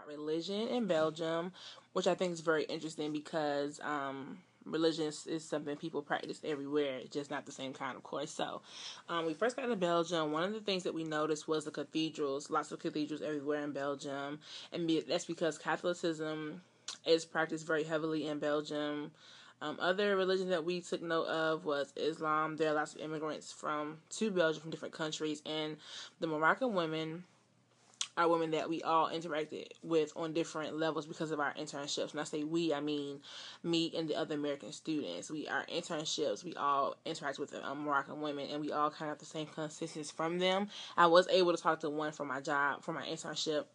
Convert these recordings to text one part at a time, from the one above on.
religion in Belgium, which I think is very interesting because religion is something people practice everywhere, just not the same kind, of course. So, we first got to Belgium. One of the things that we noticed was the cathedrals, lots of cathedrals everywhere in Belgium, and that's because Catholicism is practiced very heavily in Belgium. Other religions that we took note of was Islam. There are lots of immigrants to Belgium from different countries, and the Moroccan women are women that we all interacted with on different levels because of our internships. When I say we, I mean me and the other American students. Our internships, we all interact with Moroccan women, and we all kind of have the same consistency from them. I was able to talk to one for my job, for my internship,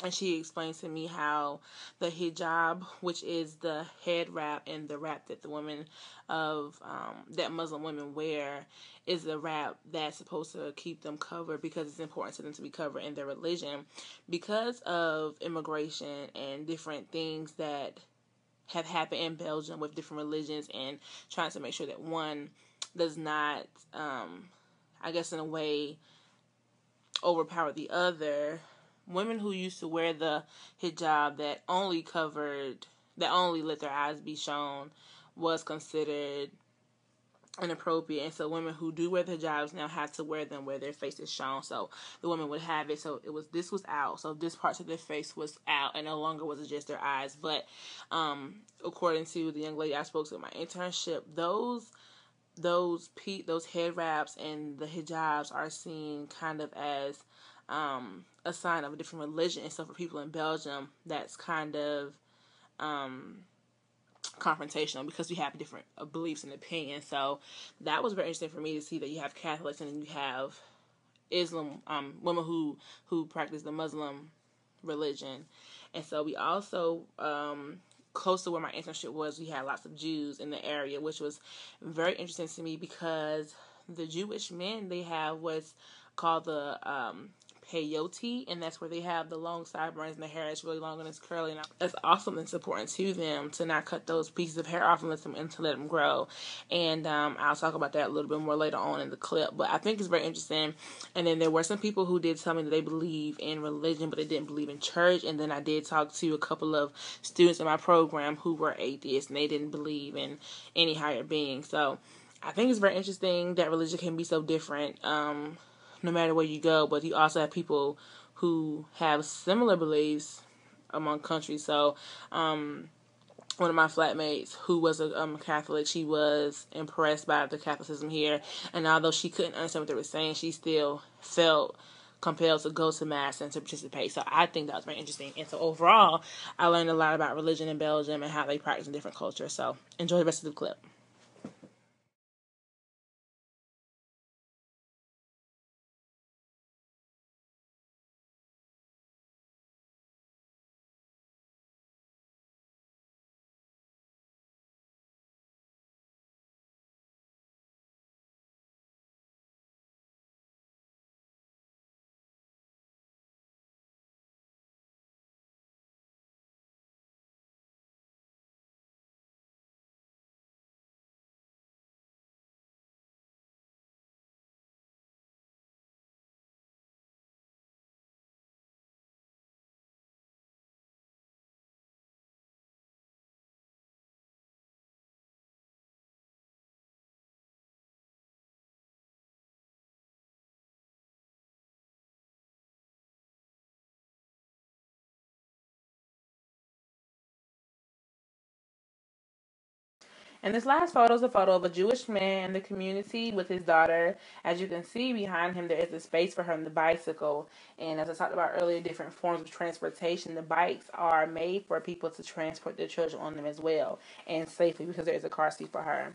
and she explained to me how the hijab, which is the head wrap and the wrap that the women that Muslim women wear, is the wrap that's supposed to keep them covered because it's important to them to be covered in their religion. Because of immigration and different things that have happened in Belgium with different religions, and trying to make sure that one does not, I guess in a way, overpower the other. Women who used to wear the hijab that only let their eyes be shown was considered inappropriate, and so women who do wear the hijabs now have to wear them where their face is shown. So the women would have it, so this was out, so this parts of their face was out, and no longer was it just their eyes. But according to the young lady I spoke to at my internship, those head wraps and the hijabs are seen kind of as a sign of a different religion. And so for people in Belgium, that's kind of confrontational because we have different beliefs and opinions. So that was very interesting for me to see that you have Catholics and then you have Islam, women who practice the Muslim religion. And so we also, close to where my internship was, we had lots of Jews in the area, which was very interesting to me because the Jewish men, they have what's called the peyote, and that's where they have the long sideburns and the hair is really long and it's curly, and that's awesome. It's important to them to not cut those pieces of hair off and let them grow. And I'll talk about that a little bit more later on in the clip, but I think it's very interesting. And then there were some people who did tell me that they believe in religion but they didn't believe in church. And then I did talk to a couple of students in my program who were atheists and they didn't believe in any higher being. So I think it's very interesting that religion can be so different no matter where you go, but you also have people who have similar beliefs among countries. So, one of my flatmates who was a Catholic, she was impressed by the Catholicism here, and although she couldn't understand what they were saying, she still felt compelled to go to Mass and to participate. So I think that was very interesting. And so overall, I learned a lot about religion in Belgium and how they practice in different cultures. So enjoy the rest of the clip. And this last photo is a photo of a Jewish man in the community with his daughter. As you can see behind him, there is a space for her on the bicycle. And as I talked about earlier, different forms of transportation, the bikes are made for people to transport their children on them as well and safely because there is a car seat for her.